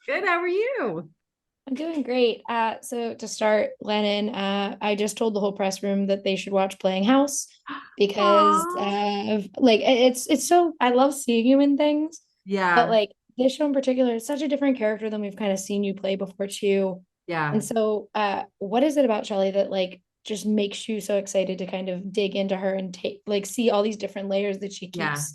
Good. How are you? I'm doing great. So to start, Lennon, I just told the whole press room that they should watch Playing House because Aw. it's so I love seeing you in things, but Yeah. like this show in particular is such a different character than we've kind of seen you play before too. Yeah. And so what is it about Shelley that like just makes you so excited to kind of dig into her and take like see all these different layers that she Yeah. keeps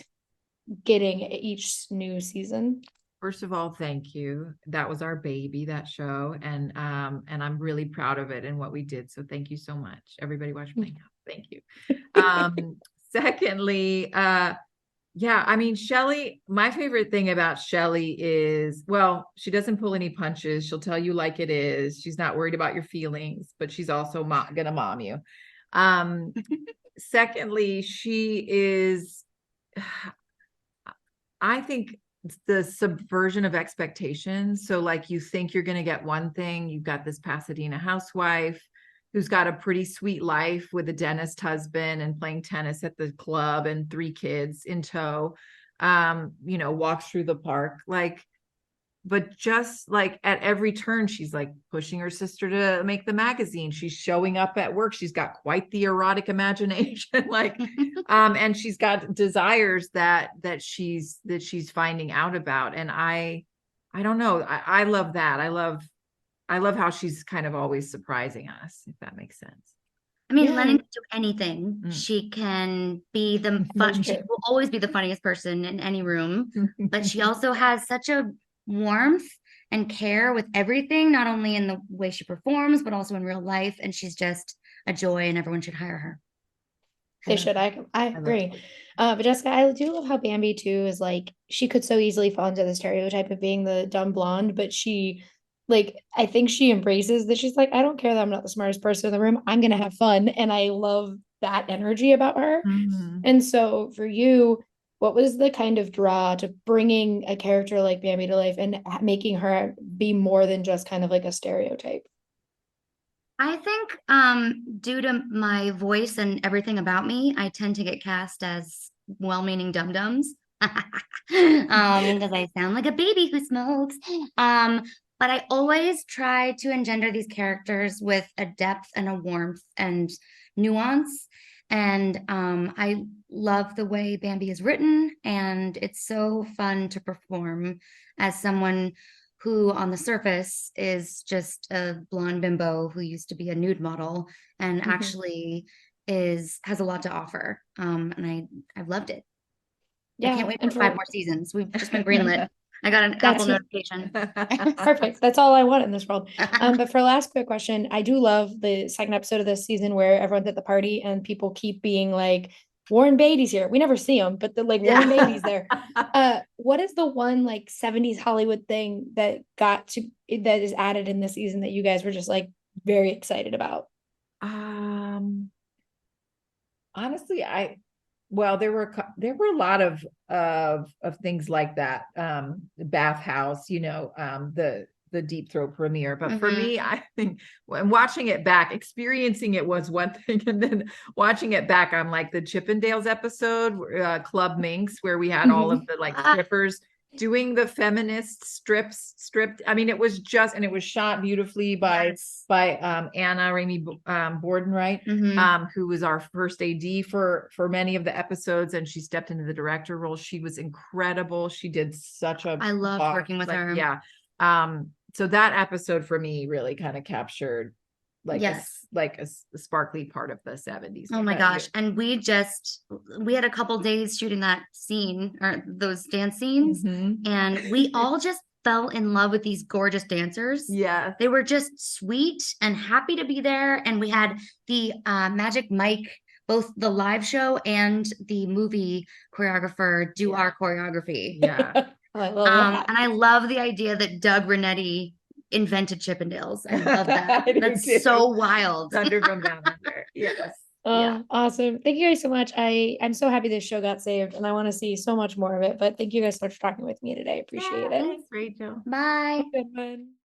getting each new season? First of all, thank you. That was our baby, that show, and I'm really proud of it and what we did. So thank you so much. Everybody watch Playing House. Thank you. Secondly, yeah, I mean, Shelly, my favorite thing about Shelly is, well, she doesn't pull any punches. She'll tell you like it is. She's not worried about your feelings, but she's also gonna mom you. Um, Secondly, she is, I think, the subversion of expectations. So, like, you think you're going to get one thing, you've got this Pasadena housewife who's got a pretty sweet life with a dentist husband and playing tennis at the club and three kids in tow, walks through the park. Like, but just like at every turn, she's like pushing her sister to make the magazine. She's showing up at work. She's got quite the erotic imagination. And she's got desires that she's finding out about. And I don't know. I love that. I love how she's kind of always surprising us, if that makes sense. I mean, Yeah, Lennon can do anything. Mm. She can be the that's fun. She true. will always be the funniest person in any room, but she also has such a warmth and care with everything, not only in the way she performs, but also in real life. And she's just a joy, and everyone should hire her. I They love should. I I love agree. But Jessica, I do love how Bambi too is like she could so easily fall into the stereotype of being the dumb blonde, but she like I think she embraces that she's like, I don't care that I'm not the smartest person in the room. I'm gonna have fun. And I love that energy about her. Mhm. And so for you, what was the kind of draw to bringing a character like Bambi to life and making her be more than just kind of like a stereotype? I think due to my voice and everything about me, I tend to get cast as well-meaning dum-dums. Because I sound like a baby who smokes. Um, but I always try to engender these characters with a depth and a warmth and nuance. And I love the way Bambi is written, and it's so fun to perform as someone who on the surface is just a blonde bimbo who used to be a nude model and Mhm. actually is has a lot to offer. And I've loved it. I can't Yeah. wait And for five for more seasons. We've just been greenlit. I got an Apple that's notification. perfect. That's all I want in this world. But for last quick question, I do love the second episode of this season where everyone's at the party and people keep being like, Warren Beatty's here. We never see him, but the like Warren Yeah. Beatty's there. What is the one like 70s Hollywood thing that is added in this season that you guys were just like very excited about? Um, Honestly, well, there were a lot of things like that. The bathhouse, the Deep Throat premiere. But for Hmm. me, I think when watching it back, experiencing it was one thing, and then watching it back, I'm like the Chippendales episode, Club Minx, where we had all of Mhm. the like strippers doing the feminist stripped. I mean, and it was shot beautifully by Yes. Anna Ramey Borden, right? Hmm. Who was our first AD for many of the episodes, and she stepped into the director role. She was incredible. She did such a I loved working with like, her. yeah. So that episode for me really kind of captured Yes. a sparkly part of the 70s. Oh What my about you? gosh. And we had a couple days shooting that scene or those dance scenes, Hmm. and we all just fell in love with these gorgeous dancers. Yes. They were just sweet and happy to be there. And we had the Magic Mike, both the live show and the movie choreographer do Yeah. our choreography. Yeah. I love that. And I love the idea that Doug Renetti invented Chippendales. I love that. I do That's too. so wild. Thunder from Down Under. Yes. Yeah. Oh, awesome. Thank you guys so much. I'm so happy this show got saved and I want to see so much more of it. But thank you guys so much for talking with me today. I appreciate Yeah. it. Thanks, Rachel. Bye. Have a good one.